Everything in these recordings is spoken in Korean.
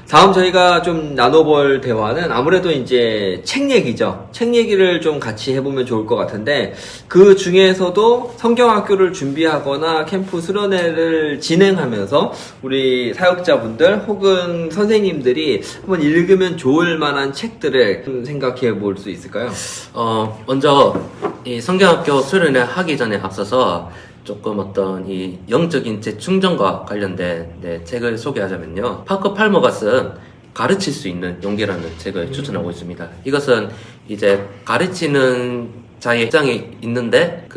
다음 저희가 좀 나눠볼 대화는 아무래도 이제 책 얘기죠. 책 얘기를 좀 같이 해보면 좋을 것 같은데, 그 중에서도 성경학교를 준비하거나 캠프 수련회를 진행하면서 우리 사역자분들 혹은 선생님들이 한번 읽으면 좋을 만한 책들을 좀 생각해 볼 수 있을까요? 먼저 이 성경학교 수련회 하기 전에 앞서서 조금 어떤 이 영적인 재충전과 관련된 책을 소개하자면요. 파커 팔머가 쓴 가르칠 수 있는 용기라는 책을 추천하고 있습니다. 이것은 이제 가르치는 자의 입장에 있는데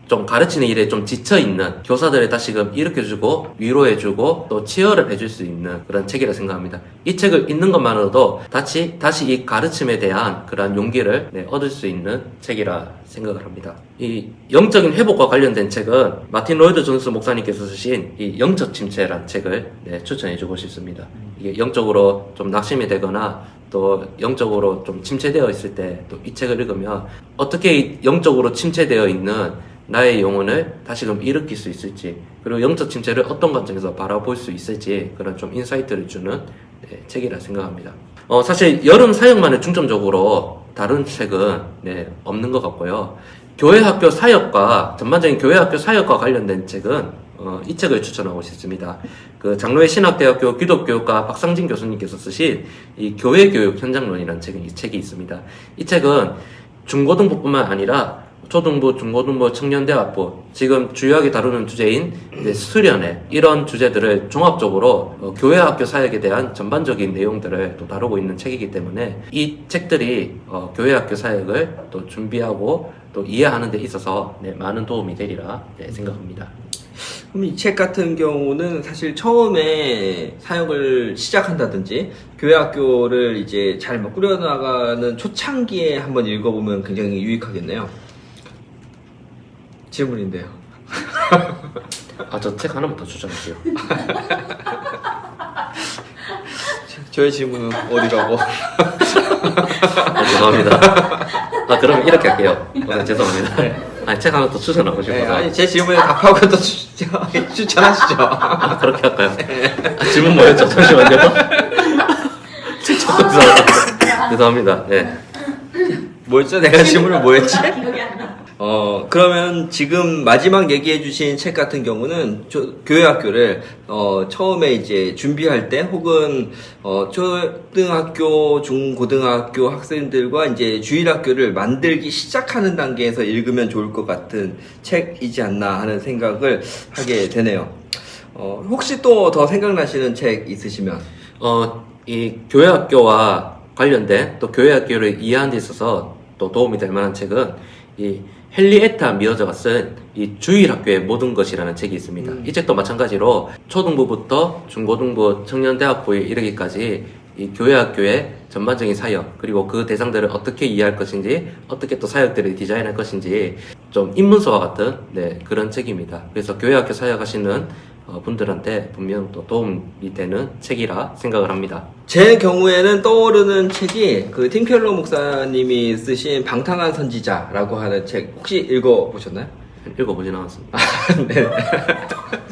좀 가르치는 일에 좀 지쳐있는 교사들을 다시금 일으켜주고 위로해주고 또 치열을 해줄 수 있는 그런 책이라 생각합니다. 이 책을 읽는 것만으로도 다시 이 가르침에 대한 그런 용기를 얻을 수 있는 책이라 생각을 합니다. 이 영적인 회복과 관련된 책은 마틴 로이드 존스 목사님께서 쓰신 이 영적 침체라는 책을 추천해주고 싶습니다. 이게 영적으로 좀 낙심이 되거나 또 영적으로 좀 침체되어 있을 때 또 이 책을 읽으면 어떻게 이 영적으로 침체되어 있는 나의 영혼을 다시금 일으킬 수 있을지, 그리고 영적 침체를 어떤 관점에서 바라볼 수 있을지 그런 좀 인사이트를 주는 책이라 생각합니다. 사실 여름 사역만을 중점적으로 다룬 책은 없는 것 같고요. 교회학교 사역과 전반적인 교회학교 사역과 관련된 책은 이 책을 추천하고 싶습니다. 그 장로회 신학대학교 기독교육과 박상진 교수님께서 쓰신 이 교회교육 현장론이라는 책이 있습니다. 이 책은 중고등부뿐만 아니라 초등부, 중고등부, 청년대학부, 지금 주요하게 다루는 주제인 수련회, 이런 주제들을 종합적으로 교회학교 사역에 대한 전반적인 내용들을 또 다루고 있는 책이기 때문에 이 책들이 교회학교 사역을 또 준비하고 또 이해하는 데 있어서 많은 도움이 되리라 생각합니다. 그럼 이 책 같은 경우는 사실 처음에 사역을 시작한다든지 교회학교를 이제 잘 꾸려나가는 초창기에 한번 읽어보면 굉장히 유익하겠네요. 질문인데요. 저 책 하나만 더 추천할게요. 저의 질문은 어디라고? 죄송합니다. 그럼 이렇게 할게요. 죄송합니다. 책 하나 더 추천하고 싶어서. 아니, 제 질문에 답하고 또 추천하시죠. 그렇게 할까요? 질문 뭐였죠? 잠시만요. 죄송합니다. 뭐였죠? 내가 질문을 뭐였지? 그러면 지금 마지막 얘기해주신 책 같은 경우는 교회학교를 처음에 이제 준비할 때 혹은 초등학교, 중고등학교 학생들과 이제 주일학교를 만들기 시작하는 단계에서 읽으면 좋을 것 같은 책이지 않나 하는 생각을 하게 되네요. 혹시 또 더 생각나시는 책 있으시면? 이 교회학교와 관련된 또 교회학교를 이해하는 데 있어서 또 도움이 될 만한 책은 이 헨리에타 미어저가 쓴 이 주일학교의 모든 것이라는 책이 있습니다. 이 책도 마찬가지로 초등부부터 중고등부, 청년대학부에 이르기까지 이 교회학교의 전반적인 사역, 그리고 그 대상들을 어떻게 이해할 것인지, 어떻게 또 사역들을 디자인할 것인지 좀 입문서와 같은 그런 책입니다. 그래서 교회학교 사역하시는 분들한테 분명 또 도움이 되는 책이라 생각을 합니다. 제 경우에는 떠오르는 책이 그 팀 켈러 목사님이 쓰신 방탕한 선지자라고 하는 책 혹시 읽어보셨나요? 읽어보진 않았습니다. 네.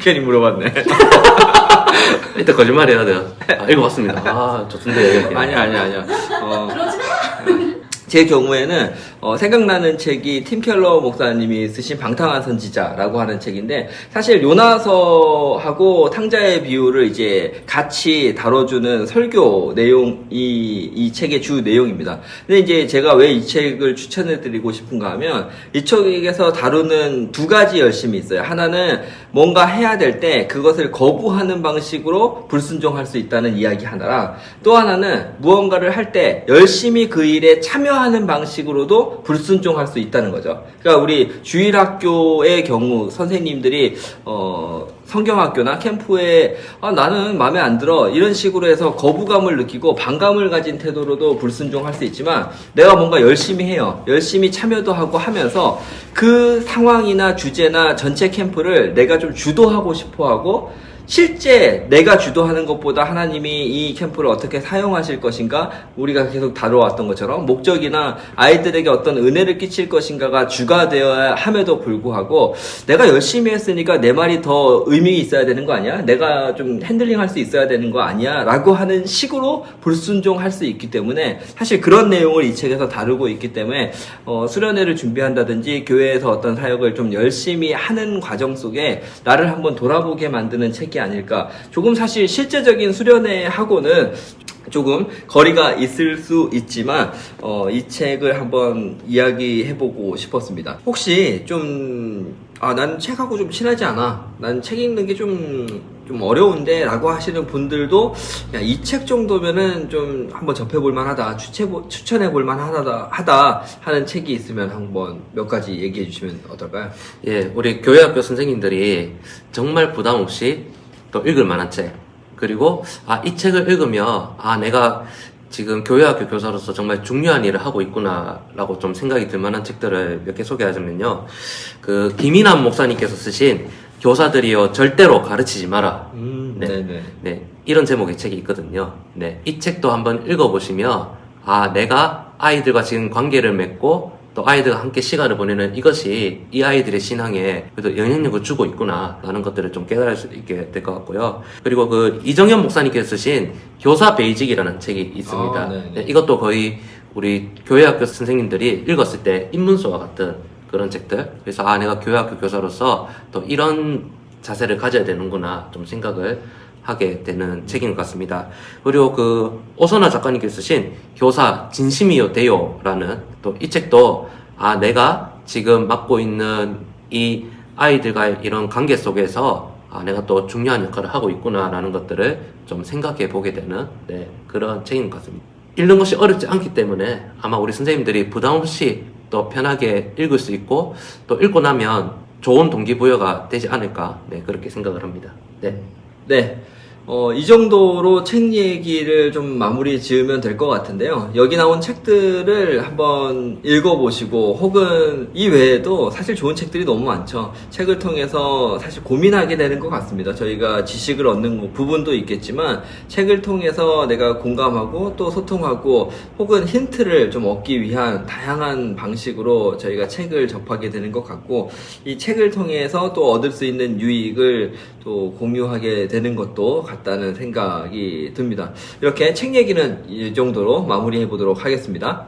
괜히 물어봤네. 일단 거짓말 해야 돼요. 읽어봤습니다. 좋던데. 아니야. 제 경우에는 생각나는 책이 팀 켈러 목사님이 쓰신 방탕한 선지자라고 하는 책인데, 사실 요나서하고 탕자의 비유를 이제 같이 다뤄주는 설교 내용, 이 책의 주 내용입니다. 근데 이제 제가 왜 이 책을 추천해드리고 싶은가 하면, 이 책에서 다루는 두 가지 열심이 있어요. 하나는 뭔가 해야 될 때 그것을 거부하는 방식으로 불순종할 수 있다는 이야기 하나랑, 또 하나는 무언가를 할 때 열심히 그 일에 참여하는 방식으로도 불순종할 수 있다는 거죠. 그러니까 우리 주일학교의 경우 선생님들이 성경학교나 캠프에 나는 마음에 안 들어 이런 식으로 해서 거부감을 느끼고 반감을 가진 태도로도 불순종할 수 있지만, 내가 뭔가 열심히 해요. 열심히 참여도 하고 하면서 그 상황이나 주제나 전체 캠프를 내가 좀 주도하고 싶어 하고 실제 내가 주도하는 것보다 하나님이 이 캠프를 어떻게 사용하실 것인가, 우리가 계속 다뤄왔던 것처럼 목적이나 아이들에게 어떤 은혜를 끼칠 것인가가 주가 되어야 함에도 불구하고, 내가 열심히 했으니까 내 말이 더 의미 있어야 되는 거 아니야? 내가 좀 핸들링 할 수 있어야 되는 거 아니야? 라고 하는 식으로 불순종할 수 있기 때문에, 사실 그런 내용을 이 책에서 다루고 있기 때문에 수련회를 준비한다든지 교회에서 어떤 사역을 좀 열심히 하는 과정 속에 나를 한번 돌아보게 만드는 책이 아닐까. 조금 사실 실제적인 수련회하고는 조금 거리가 있을 수 있지만 이 책을 한번 이야기해보고 싶었습니다. 혹시 난 책하고 좀 친하지 않아, 난 책 읽는 게 좀 어려운데 라고 하시는 분들도, 이 책 정도면은 좀 한번 접해볼 만하다, 추천해볼 만하다 하는 책이 있으면 한번 몇 가지 얘기해 주시면 어떨까요? 예, 우리 교회학교 선생님들이 정말 부담 없이 또 읽을 만한 책, 그리고 이 책을 읽으면 내가 지금 교회학교 교사로서 정말 중요한 일을 하고 있구나 라고 좀 생각이 들 만한 책들을 몇 개 소개하자면요, 그 김인환 목사님께서 쓰신 교사들이여 절대로 가르치지 마라. 네, 이런 제목의 책이 있거든요. 네, 이 책도 한번 읽어보시면 내가 아이들과 지금 관계를 맺고 또 아이들과 함께 시간을 보내는 이것이 이 아이들의 신앙에 그래도 영향력을 주고 있구나 라는 것들을 좀 깨달을 수 있게 될 것 같고요. 그리고 그 이정현 목사님께서 쓰신 교사 베이직이라는 책이 있습니다. 네, 이것도 거의 우리 교회학교 선생님들이 읽었을 때 입문서와 같은 그런 책들. 그래서 내가 교회학교 교사로서 또 이런 자세를 가져야 되는구나 좀 생각을 하게 되는 책인 것 같습니다. 그리고 그 오선아 작가님께서 쓰신 교사 진심이요 돼요 라는 또 이 책도 내가 지금 맡고 있는 이 아이들과의 이런 관계 속에서 내가 또 중요한 역할을 하고 있구나 라는 것들을 좀 생각해 보게 되는 그런 책인 것 같습니다. 읽는 것이 어렵지 않기 때문에 아마 우리 선생님들이 부담 없이 또 편하게 읽을 수 있고, 또 읽고 나면 좋은 동기부여가 되지 않을까, 그렇게 생각을 합니다. 네. 이 정도로 책 얘기를 좀 마무리 지으면 될 것 같은데요. 여기 나온 책들을 한번 읽어보시고, 혹은 이 외에도 사실 좋은 책들이 너무 많죠. 책을 통해서 사실 고민하게 되는 것 같습니다. 저희가 지식을 얻는 부분도 있겠지만, 책을 통해서 내가 공감하고 또 소통하고 혹은 힌트를 좀 얻기 위한 다양한 방식으로 저희가 책을 접하게 되는 것 같고, 이 책을 통해서 또 얻을 수 있는 유익을 또 공유하게 되는 것도 같다는 생각이 듭니다. 이렇게 책 얘기는 이 정도로 마무리해 보도록 하겠습니다.